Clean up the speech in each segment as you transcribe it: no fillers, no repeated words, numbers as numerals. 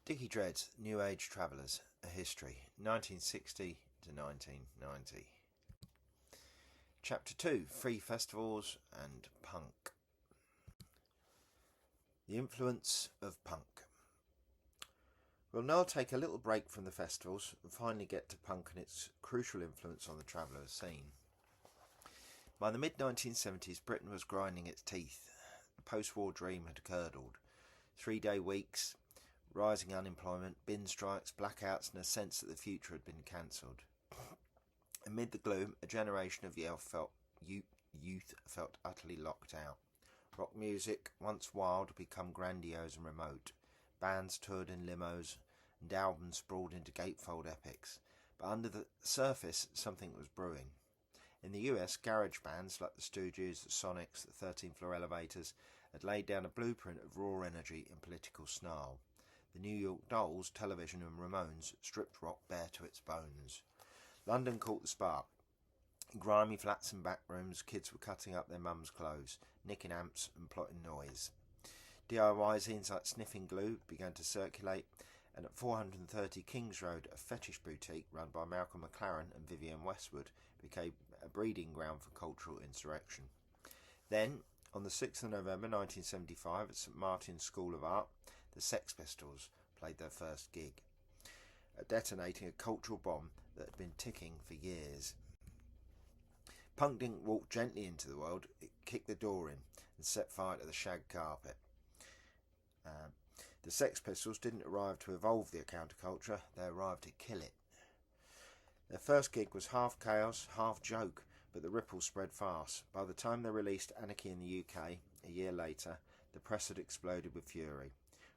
Dickie Dread's New Age Travellers, A History, 1960 to 1990. Chapter 2, Free Festivals and Punk. The Influence of Punk. We'll now take a little break from the festivals and finally get to punk and its crucial influence on the traveller scene. By the mid-1970s, Britain was grinding its teeth. The post-war dream had curdled. 3-day weeks, rising unemployment, bin strikes, blackouts, and a sense that the future had been cancelled. Amid the gloom, a generation of youth felt utterly locked out. Rock music, once wild, had become grandiose and remote. Bands toured in limos, and albums sprawled into gatefold epics. But under the surface, something was brewing. In the US, garage bands like the Stooges, the Sonics, the 13th Floor Elevators had laid down a blueprint of raw energy and political snarl. The New York Dolls, Television and Ramones stripped rock bare to its bones. London caught the spark. In grimy flats and back rooms, kids were cutting up their mums' clothes, nicking amps and plotting noise. DIY zines like Sniffing Glue began to circulate, and at 430 Kings Road, a fetish boutique run by Malcolm McLaren and Vivienne Westwood became a breeding ground for cultural insurrection. Then, on the 6th of November 1975 at St Martin's School of Art, the Sex Pistols played their first gig, detonating a cultural bomb that had been ticking for years. Punk didn't walk gently into the world, it kicked the door in and set fire to the shag carpet. The Sex Pistols didn't arrive to evolve the counterculture, they arrived to kill it. Their first gig was half chaos, half joke, but the ripples spread fast. By the time they released Anarchy in the UK, a year later, the press had exploded with fury.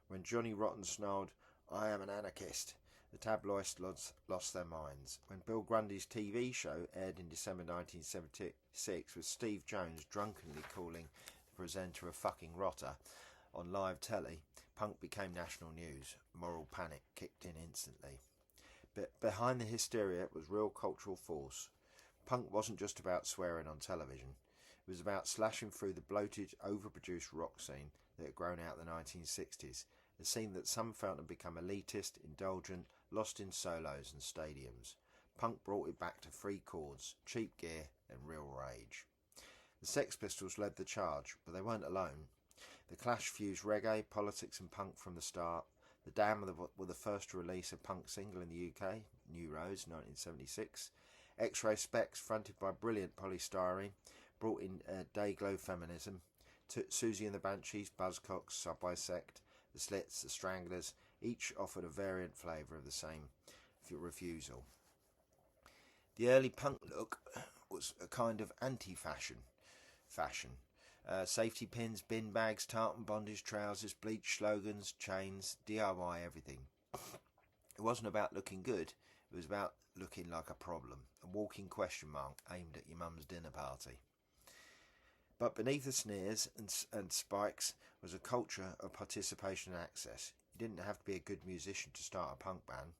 When Johnny Rotten snarled, "I am an anarchist," the tabloids lost their minds. When Bill Grundy's TV show aired in December 1976 with Steve Jones drunkenly calling the presenter a fucking rotter on live telly, punk became national news. Moral panic kicked in instantly. But behind the hysteria was real cultural force. Punk wasn't just about swearing on television. It was about slashing through the bloated, overproduced rock scene that had grown out in the 1960s, a scene that some felt had become elitist, indulgent, lost in solos and stadiums. Punk brought it back to free chords, cheap gear and real rage. The Sex Pistols led the charge, but they weren't alone. The Clash fused reggae, politics and punk from the start. The Damned were the first to release a punk single in the UK, New Rose, 1976. X-Ray Specs, fronted by brilliant Polystyrene, brought in day-glow feminism. Susie and the Banshees, Buzzcocks, Subway Sect, the Slits, the Stranglers, each offered a variant flavour of the same refusal. The early punk look was a kind of anti-fashion. Safety pins, bin bags, tartan bondage trousers, bleach slogans, chains, DIY everything. It wasn't about looking good, it was about looking like a problem, a walking question mark aimed at your mum's dinner party. But beneath the sneers and spikes was a culture of participation and access. You didn't have to be a good musician to start a punk band.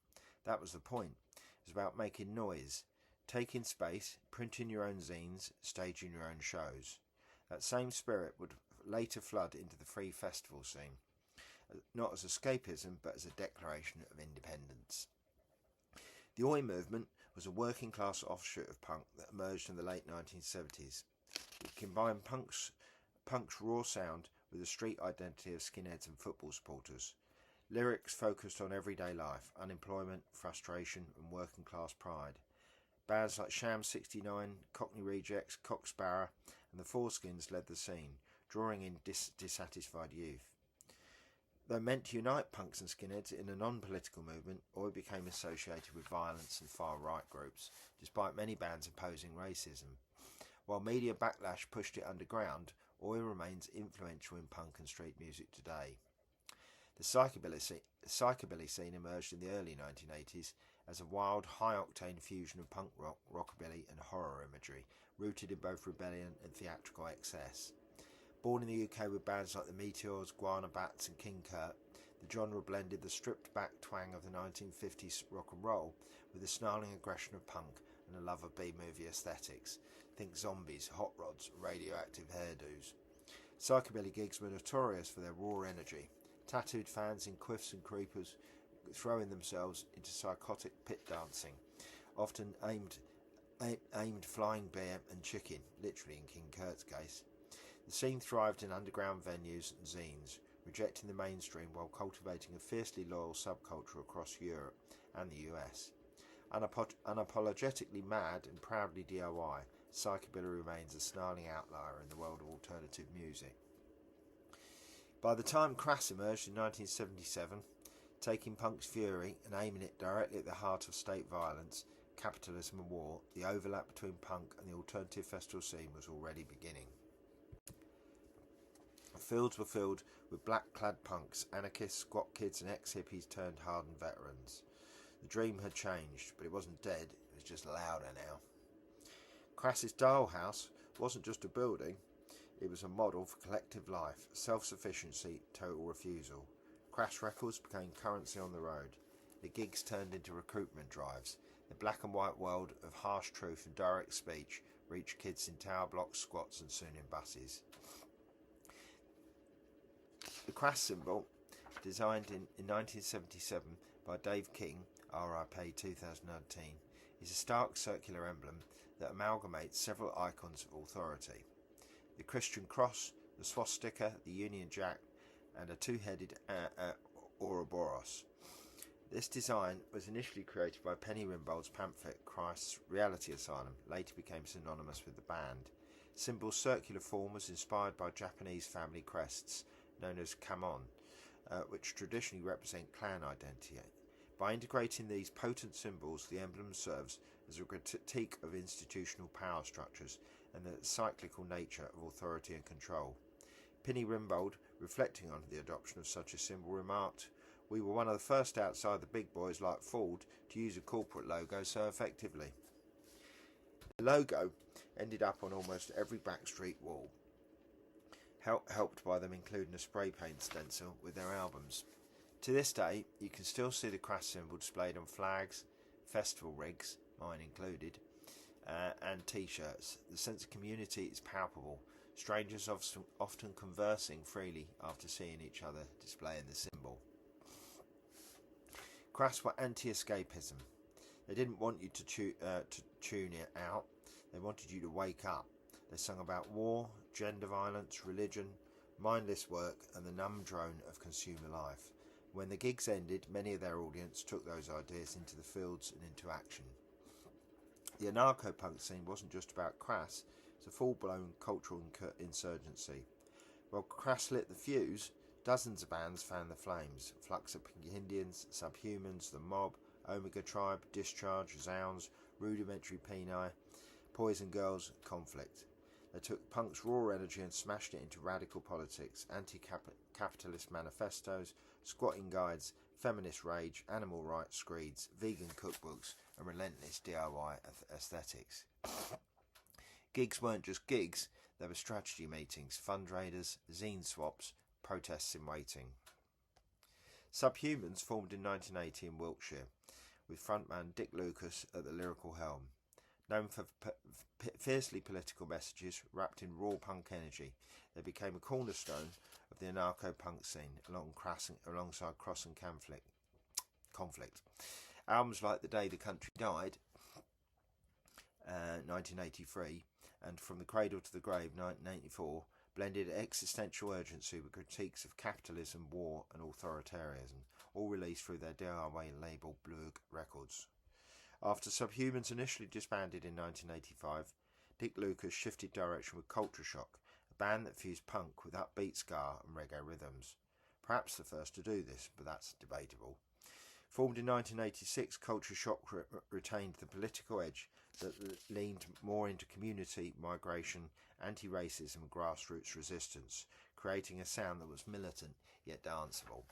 That was the point. It was about making noise, taking space, printing your own zines, staging your own shows. That same spirit would later flood into the free festival scene, not as escapism but as a declaration of independence. The Oi movement was a working class offshoot of punk that emerged in the late 1970s. It combined punk's raw sound with the street identity of skinheads and football supporters. Lyrics focused on everyday life, unemployment, frustration and working class pride. Bands like Sham 69, Cockney Rejects, Cocksparrow and the Foreskins led the scene, drawing in dissatisfied youth. Though meant to unite punks and skinheads in a non-political movement, Oi became associated with violence and far-right groups, despite many bands opposing racism. While media backlash pushed it underground, Oi remains influential in punk and street music today. The psychobilly scene emerged in the early 1980s as a wild, high-octane fusion of punk rock, rockabilly and horror imagery, rooted in both rebellion and theatrical excess. Born in the UK with bands like the Meteors, Guana Bats and King Kurt, the genre blended the stripped-back twang of the 1950s rock and roll with the snarling aggression of punk and a love of B-movie aesthetics. Think zombies, hot rods, radioactive hairdos. Psychobilly gigs were notorious for their raw energy. tattooed fans in quiffs and creepers throwing themselves into psychotic pit dancing, often aimed flying beer and chicken, literally in King Kurt's case. The scene thrived in underground venues and zines, rejecting the mainstream while cultivating a fiercely loyal subculture across Europe and the US. Unapologetically mad and proudly DIY, psychobilly remains a snarling outlier in the world of alternative music. By the time Crass emerged in 1977, taking punk's fury and aiming it directly at the heart of state violence, capitalism and war, the overlap between punk and the alternative festival scene was already beginning. The fields were filled with black-clad punks, anarchists, squat kids and ex-hippies turned hardened veterans. The dream had changed, but it wasn't dead, it was just louder now. Crass's Dial House wasn't just a building, it was a model for collective life, self-sufficiency, total refusal. Crass records became currency on the road. The gigs turned into recruitment drives. The black and white world of harsh truth and direct speech reached kids in tower blocks, squats and soon in buses. The Crass symbol, designed in 1977 by Dave King, RIP 2019, is a stark circular emblem that amalgamates several icons of authority. The Christian cross, the swastika, the Union Jack, and a two-headed Ouroboros. This design was initially created by Penny Rimbaud's pamphlet Christ's Reality Asylum, later became synonymous with the band. Symbol's circular form was inspired by Japanese family crests, known as kamon, which traditionally represent clan identity. By integrating these potent symbols, the emblem serves as a critique of institutional power structures and the cyclical nature of authority and control. Penny Rimbaud, reflecting on the adoption of such a symbol, remarked, "We were one of the first outside the big boys like Ford to use a corporate logo so effectively." The logo ended up on almost every backstreet wall, helped by them including a spray paint stencil with their albums. To this day, you can still see the Crass symbol displayed on flags, festival rigs, mine included, and t-shirts. The sense of community is palpable, strangers often conversing freely after seeing each other displaying the symbol. Crass were anti-escapism. They didn't want you to tune it out, they wanted you to wake up. They sung about war, gender violence, religion, mindless work and the numb drone of consumer life. When the gigs ended, many of their audience took those ideas into the fields and into action. The anarcho-punk scene wasn't just about Crass, it was a full-blown cultural insurgency. While Crass lit the fuse, dozens of bands fanned the flames. Flux of Pink Indians, Subhumans, The Mob, Omega Tribe, Discharge, Zounds, Rudimentary Peni, Poison Girls, Conflict. They took punk's raw energy and smashed it into radical politics, anti-capitalist manifestos, squatting guides, feminist rage, animal rights screeds, vegan cookbooks, and relentless DIY aesthetics. Gigs weren't just gigs, they were strategy meetings, fundraisers, zine swaps, protests in waiting. Subhumans formed in 1980 in Wiltshire, with frontman Dick Lucas at the lyrical helm. Known for fiercely political messages wrapped in raw punk energy, they became a cornerstone of the anarcho-punk scene alongside Cross and Conflict. Albums like The Day the Country Died, 1983, and From the Cradle to the Grave, 1984, blended existential urgency with critiques of capitalism, war and authoritarianism, all released through their DIY label Blurg Records. After Subhumans initially disbanded in 1985, Dick Lucas shifted direction with Culture Shock, a band that fused punk with upbeat ska and reggae rhythms. Perhaps the first to do this, but that's debatable. Formed in 1986, Culture Shock retained the political edge that leaned more into community, migration, anti-racism and grassroots resistance, creating a sound that was militant yet danceable.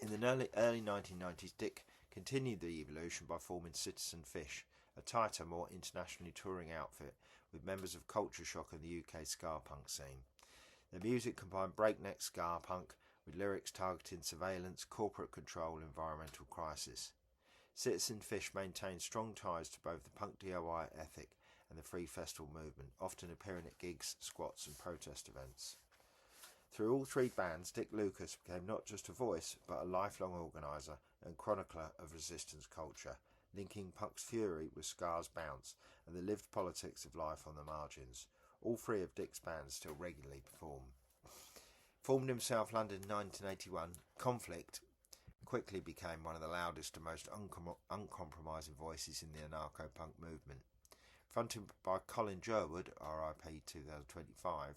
In the early 1990s, Dick continued the evolution by forming Citizen Fish, a tighter, more internationally touring outfit with members of Culture Shock and the UK ska punk scene. Their music combined breakneck ska punk with lyrics targeting surveillance, corporate control and environmental crisis. Citizen Fish maintained strong ties to both the punk DIY ethic and the free festival movement, often appearing at gigs, squats and protest events. Through all three bands, Dick Lucas became not just a voice, but a lifelong organiser and chronicler of resistance culture, linking punk's fury with Scar's bounce and the lived politics of life on the margins. All three of Dick's bands still regularly perform. Formed in South London in 1981, Conflict quickly became one of the loudest and most uncompromising voices in the anarcho-punk movement. Fronted by Colin Jerwood, RIP 2025,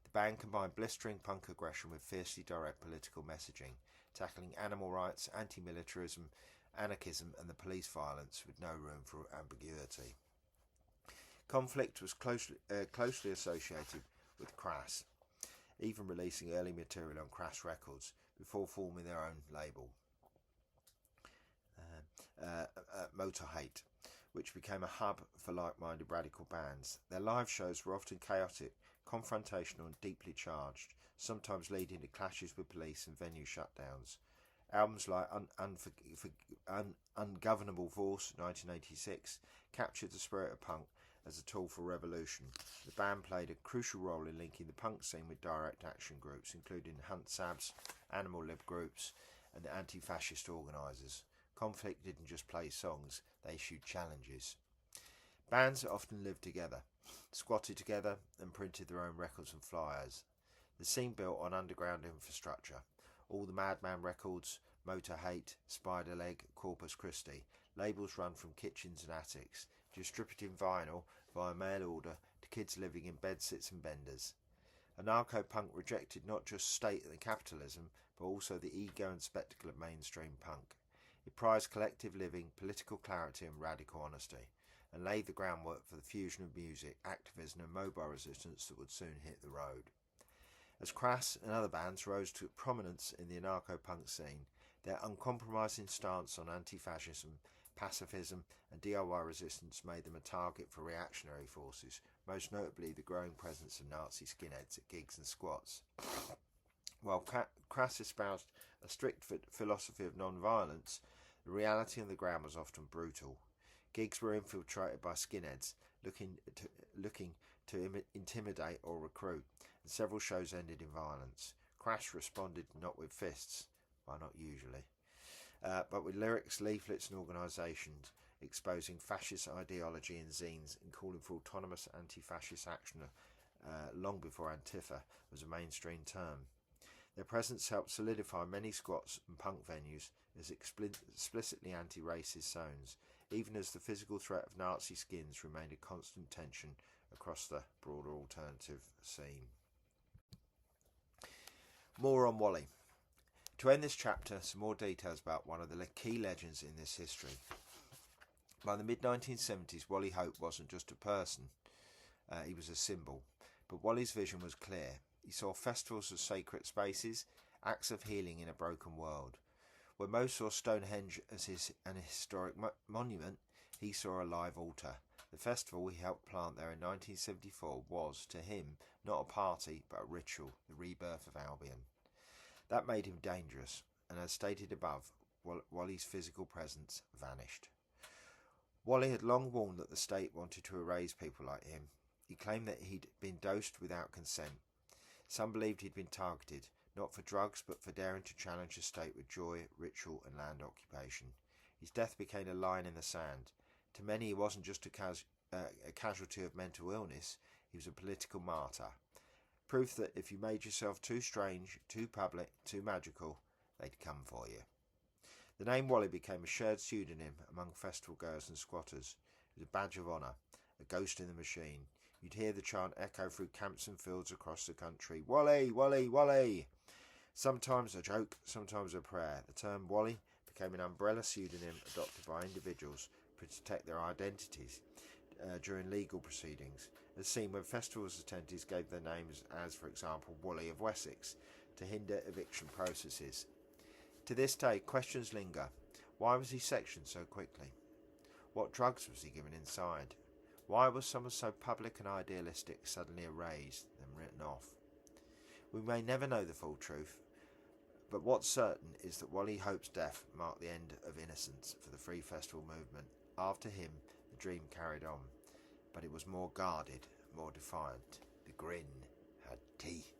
the band combined blistering punk aggression with fiercely direct political messaging, tackling animal rights, anti-militarism, anarchism and the police violence with no room for ambiguity. Conflict was closely associated with Crass, even releasing early material on Crass Records before forming their own label, Motor Hate, which became a hub for like-minded radical bands. Their live shows were often chaotic, confrontational and deeply charged, sometimes leading to clashes with police and venue shutdowns. Albums like Ungovernable Force, 1986, captured the spirit of punk as a tool for revolution. The band played a crucial role in linking the punk scene with direct action groups, including Hunt Sabs, Animal Lib groups, and the anti-fascist organisers. Conflict didn't just play songs, they issued challenges. Bands often lived together, squatted together, and printed their own records and flyers. The scene built on underground infrastructure. All the Madman Records, Motor Hate, Spider Leg, Corpus Christi, labels run from kitchens and attics, distributing vinyl via mail order to kids living in bedsits and benders. Anarcho-punk rejected not just state and capitalism, but also the ego and spectacle of mainstream punk. It prized collective living, political clarity and radical honesty, and laid the groundwork for the fusion of music, activism and mobile resistance that would soon hit the road. As Crass and other bands rose to prominence in the anarcho-punk scene, their uncompromising stance on anti-fascism, pacifism and DIY resistance made them a target for reactionary forces, most notably the growing presence of Nazi skinheads at gigs and squats. While Crass espoused a strict philosophy of non-violence, the reality on the ground was often brutal. Gigs were infiltrated by skinheads looking to intimidate or recruit, and several shows ended in violence. Crash responded not with fists, well, not usually, but with lyrics, leaflets and organisations exposing fascist ideology in zines and calling for autonomous anti-fascist action long before Antifa was a mainstream term. Their presence helped solidify many squats and punk venues as explicitly anti-racist zones, even as the physical threat of Nazi skins remained a constant tension across the broader alternative scene. More on Wally. To end this chapter, some more details about one of the key legends in this history. By the mid-1970s, Wally Hope wasn't just a person, he was a symbol. But Wally's vision was clear. He saw festivals as sacred spaces, acts of healing in a broken world. Where most saw Stonehenge as an historic monument, he saw a live altar. The festival he helped plant there in 1974 was, to him, not a party, but a ritual, the rebirth of Albion. That made him dangerous, and as stated above, Wally's physical presence vanished. Wally had long warned that the state wanted to erase people like him. He claimed that he'd been dosed without consent. Some believed he'd been targeted, not for drugs, but for daring to challenge the state with joy, ritual and land occupation. His death became a line in the sand. To many, he wasn't just a casualty of mental illness, he was a political martyr. Proof that if you made yourself too strange, too public, too magical, they'd come for you. The name Wally became a shared pseudonym among festival goers and squatters. It was a badge of honour, a ghost in the machine. You'd hear the chant echo through camps and fields across the country. Wally, Wally, Wally! Sometimes a joke, sometimes a prayer. The term Wally became an umbrella pseudonym adopted by individuals to protect their identities during legal proceedings, as seen when festivals attendees gave their names as, for example, Wally of Wessex, to hinder eviction processes. To this day, questions linger. Why was he sectioned so quickly? What drugs was he given inside? Why was someone so public and idealistic suddenly erased and written off? We may never know the full truth, but what's certain is that Wally Hope's death marked the end of innocence for the Free Festival movement. After him, the dream carried on, but it was more guarded, more defiant. The grin had teeth.